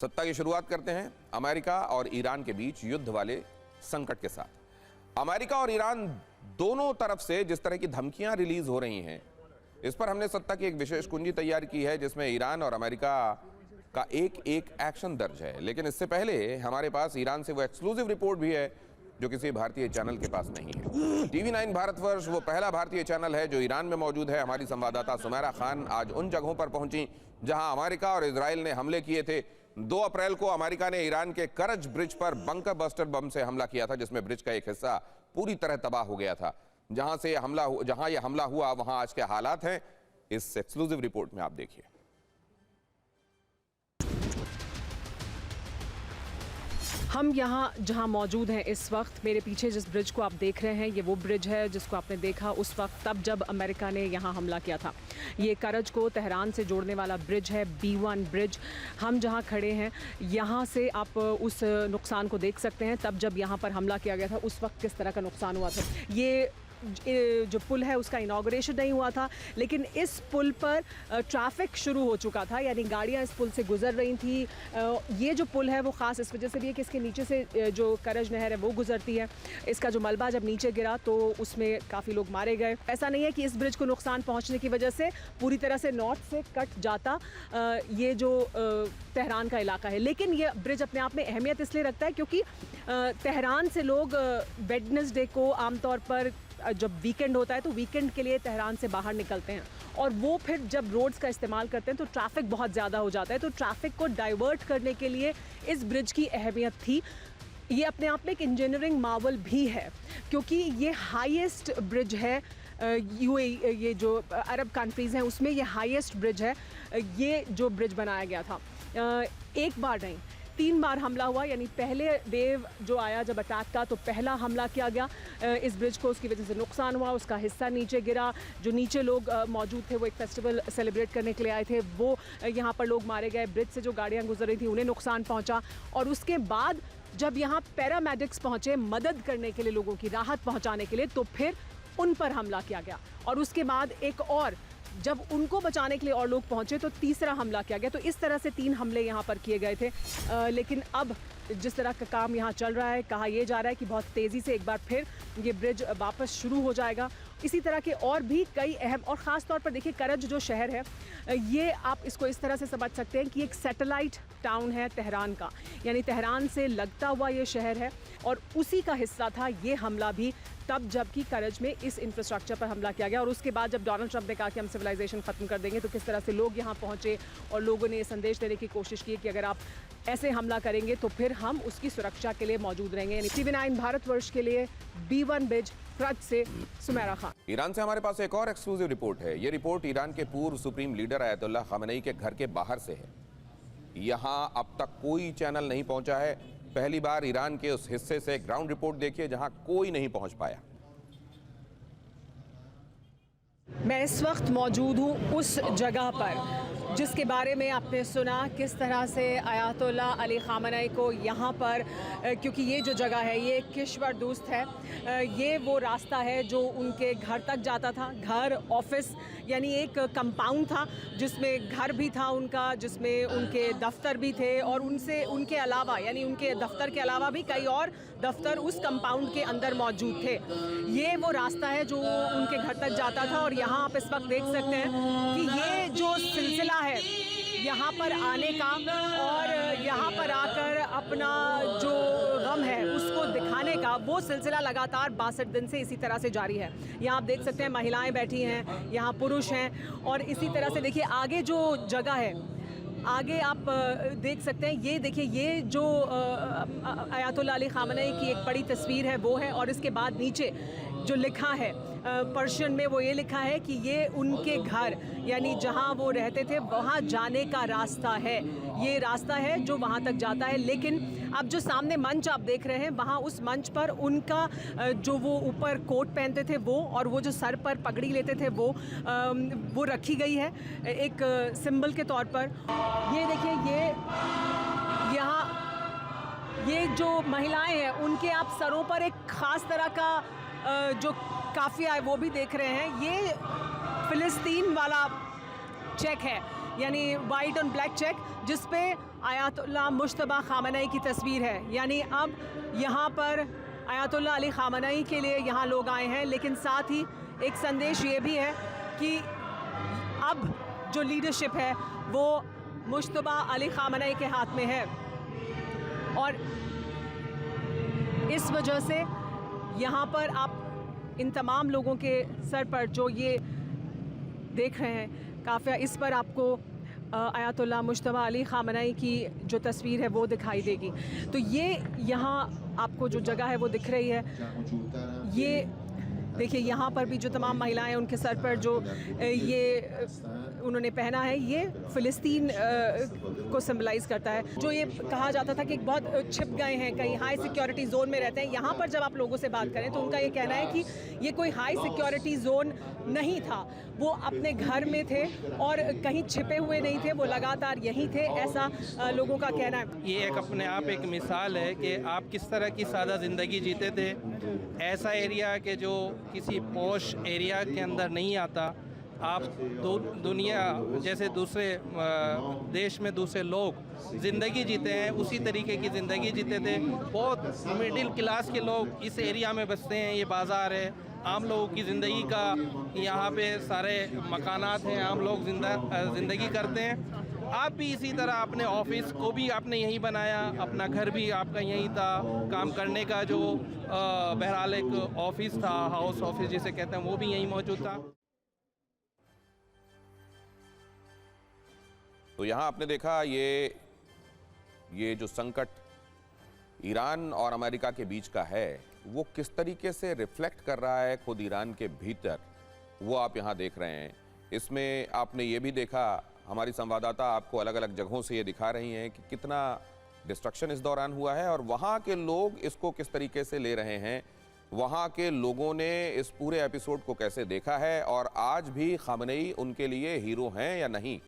सत्ता की शुरुआत करते हैं अमेरिका और ईरान के बीच युद्ध वाले संकट के साथ। अमेरिका और ईरान दोनों तरफ से जिस तरह की धमकियां रिलीज हो रही हैं, इस पर हमने सत्ता की एक विशेष कुंजी तैयार की है जिसमें ईरान और अमेरिका का एक एक एक्शन दर्ज है। लेकिन इससे पहले हमारे पास ईरान से वो एक्सक्लूसिव रिपोर्ट भी है जो किसी भारतीय चैनल के पास नहीं है। TV9 भारतवर्ष वो पहला भारतीय चैनल है जो ईरान में मौजूद है। हमारी संवाददाता सुमेरा खान आज उन जगहों पर पहुंची जहां अमेरिका और इजराइल ने हमले किए थे। 2 अप्रैल को अमेरिका ने ईरान के करज ब्रिज पर बंकर बस्टर बम से हमला किया था, जिसमें ब्रिज का एक हिस्सा पूरी तरह तबाह हो गया था। जहां यह हमला हुआ वहां आज के हालात हैं, इस एक्सक्लूसिव रिपोर्ट में आप देखिए। हम यहाँ जहाँ मौजूद हैं इस वक्त, मेरे पीछे जिस ब्रिज को आप देख रहे हैं ये वो ब्रिज है जिसको आपने देखा उस वक्त तब जब अमेरिका ने यहाँ हमला किया था। ये करज को तेहरान से जोड़ने वाला ब्रिज है, B1 ब्रिज। हम जहाँ खड़े हैं यहाँ से आप उस नुकसान को देख सकते हैं। तब जब यहाँ पर हमला किया गया था उस वक्त किस तरह का नुकसान हुआ था। ये जो पुल है उसका इनॉग्रेशन नहीं हुआ था, लेकिन इस पुल पर ट्रैफिक शुरू हो चुका था, यानी गाड़ियां इस पुल से गुजर रही थी। ये जो पुल है वो ख़ास इस वजह से भी है कि इसके नीचे से जो करज नहर है वो गुजरती है। इसका जो मलबा जब नीचे गिरा तो उसमें काफ़ी लोग मारे गए। ऐसा नहीं है कि इस ब्रिज को नुकसान पहुँचने की वजह से पूरी तरह से नॉर्थ से कट जाता ये जो तेहरान का इलाका है, लेकिन ये ब्रिज अपने आप में अहमियत इसलिए रखता है क्योंकि तेहरान से लोग वेडनेसडे को आमतौर पर जब वीकेंड होता है तो वीकेंड के लिए तेहरान से बाहर निकलते हैं और वो फिर जब रोड्स का इस्तेमाल करते हैं तो ट्रैफिक बहुत ज़्यादा हो जाता है। तो ट्रैफिक को डाइवर्ट करने के लिए इस ब्रिज की अहमियत थी। ये अपने आप में एक इंजीनियरिंग मार्वल भी है क्योंकि ये हाईएस्ट ब्रिज है। ये जो अरब कंट्रीज़ हैं उसमें ये हाईएस्ट ब्रिज है। ये जो ब्रिज बनाया गया था एक बार नहीं 3 बार हमला हुआ, यानी पहले वेव जो आया जब अटैक का तो पहला हमला किया गया इस ब्रिज को, उसकी वजह से नुकसान हुआ, उसका हिस्सा नीचे गिरा। जो नीचे लोग मौजूद थे वो एक फेस्टिवल सेलिब्रेट करने के लिए आए थे, वो यहाँ पर लोग मारे गए। ब्रिज से जो गाड़ियाँ गुजर रही थी उन्हें नुकसान पहुँचा और उसके बाद जब यहाँ पैरामेडिक्स पहुँचे मदद करने के लिए, लोगों की राहत पहुँचाने के लिए, तो फिर उन पर हमला किया गया और उसके बाद एक और जब उनको बचाने के लिए और लोग पहुंचे तो तीसरा हमला किया गया। तो इस तरह से 3 हमले यहाँ पर किए गए थे। लेकिन अब जिस तरह का काम यहाँ चल रहा है, कहा यह जा रहा है कि बहुत तेज़ी से एक बार फिर ये ब्रिज वापस शुरू हो जाएगा। इसी तरह के और भी कई अहम, और ख़ास तौर पर देखिए करज जो शहर है ये आप इसको इस तरह से समझ सकते हैं कि एक सैटेलाइट टाउन है तेहरान का, यानी तेहरान से लगता हुआ ये शहर है और उसी का हिस्सा था ये हमला भी तब जबकि करज में इस इंफ्रास्ट्रक्चर पर हमला किया गया। और उसके बाद जब डोनाल्ड ट्रंप ने कहा कि हम सिविलाइजेशन ख़त्म कर देंगे तो किस तरह से लोग यहाँ पहुँचे और लोगों ने ये संदेश देने की कोशिश की कि अगर आप ऐसे हमला करेंगे तो फिर हम उसकी सुरक्षा के लिए मौजूद रहेंगे। यानी TV9 भारतवर्ष के लिए B1 ब्रिज करज से सुमेरा खान। ईरान से हमारे पास एक और एक्सक्लूसिव रिपोर्ट है। ये रिपोर्ट ईरान के पूर्व सुप्रीम लीडर अयतुल्लाह खामेनी के घर के बाहर से है। यहाँ अब तक कोई चैनल नहीं पहुंचा है। पहली बार ईरान के उस हिस्से से ग्राउंड रिपोर्ट देखिए जहां कोई नहीं पहुंच पाया। मैं इस वक्त मौजूद हूँ उस जगह पर जिसके बारे में आपने सुना, किस तरह से अयातुल्लाह अली खामेनी को यहाँ पर, क्योंकि ये जो जगह है ये किश्वर दोस्त है, ये वो रास्ता है जो उनके घर तक जाता था। घर, ऑफिस, यानी एक कंपाउंड था जिसमें घर भी था उनका, जिसमें उनके दफ्तर भी थे और उनके अलावा, यानी उनके दफ्तर के अलावा भी कई और दफ्तर उस कंपाउंड के अंदर मौजूद थे। ये वो रास्ता है जो उनके घर तक जाता था और यहाँ आप इस वक्त देख सकते हैं कि ये जो सिलसिला है यहाँ पर आने का और यहाँ पर आकर अपना जो गम है उसको दिखाने का, वो सिलसिला लगातार 62 दिन से इसी तरह से जारी है। यहाँ आप देख सकते हैं महिलाएं बैठी हैं, यहाँ पुरुष हैं और इसी तरह से देखिए आगे जो जगह है, आगे आप देख सकते हैं, ये देखिए ये जो अयातुल्लाह अली खामेनी की एक बड़ी तस्वीर है वो है और इसके बाद नीचे जो लिखा है पर्शियन में वो ये लिखा है कि ये उनके घर, यानी जहाँ वो रहते थे वहाँ जाने का रास्ता है। ये रास्ता है जो वहाँ तक जाता है। लेकिन अब जो सामने मंच आप देख रहे हैं वहाँ उस मंच पर उनका जो वो ऊपर कोट पहनते थे वो और वो जो सर पर पगड़ी लेते थे वो रखी गई है एक सिंबल के तौर पर। ये देखिए ये जो महिलाएं हैं उनके आप सरों पर एक ख़ास तरह का जो काफिया है वो भी देख रहे हैं। ये फिलिस्तीन वाला चेक है, यानी वाइट और ब्लैक चेक, जिस पे आयतुल्लाह मुश्तबा खामनई की तस्वीर है। यानी अब यहाँ पर आयतुल्लाह अली खामनई के लिए यहाँ लोग आए हैं, लेकिन साथ ही एक संदेश ये भी है कि अब जो लीडरशिप है वो मुश्तबा अली खामनई के हाथ में है। और इस वजह से यहाँ पर आप इन तमाम लोगों के सर पर जो ये देख रहे हैं काफ़िया, इस पर आपको आयतुल्लाह मुश्तबा अली खामनई की जो तस्वीर है वो दिखाई देगी। तो ये यहाँ आपको जो जगह है वो दिख रही है। ये देखिए, यहाँ पर भी जो तमाम महिलाएं उनके सर पर जो ये उन्होंने पहना है, ये फ़िलिस्तीन को सिंबलाइज़ करता है। जो ये कहा जाता था कि बहुत छिप गए हैं, कहीं हाई सिक्योरिटी जोन में रहते हैं, यहाँ पर जब आप लोगों से बात करें तो उनका ये कहना है कि ये कोई हाई सिक्योरिटी जोन नहीं था, वो अपने घर में थे और कहीं छिपे हुए नहीं थे, वो लगातार यहीं थे, ऐसा लोगों का कहना है। ये एक अपने आप एक मिसाल है कि आप किस तरह की सादा ज़िंदगी जीते थे। ऐसा एरिया कि जो किसी पॉश एरिया के अंदर नहीं आता। आप दुनिया जैसे दूसरे देश में दूसरे लोग ज़िंदगी जीते हैं, उसी तरीके की ज़िंदगी जीते थे। बहुत मिडिल क्लास के लोग इस एरिया में बसते हैं। ये बाज़ार है, आम लोगों की ज़िंदगी का यहाँ पे सारे मकानात हैं, आम लोग ज़िंदगी करते हैं। आप भी इसी तरह अपने ऑफिस को भी आपने यहीं बनाया, अपना घर भी आपका यहीं था, काम करने का जो बहरहाल एक ऑफिस था, हाउस ऑफिस जिसे कहते हैं, वो भी यहीं मौजूद था। तो यहाँ आपने देखा ये जो संकट ईरान और अमेरिका के बीच का है वो किस तरीके से रिफ्लेक्ट कर रहा है खुद ईरान के भीतर, वो आप यहाँ देख रहे हैं। इसमें आपने ये भी देखा, हमारी संवाददाता आपको अलग अलग जगहों से ये दिखा रही हैं कि कितना डिस्ट्रक्शन इस दौरान हुआ है और वहाँ के लोग इसको किस तरीके से ले रहे हैं, वहाँ के लोगों ने इस पूरे एपिसोड को कैसे देखा है और आज भी खामनेई उनके लिए हीरो हैं या नहीं।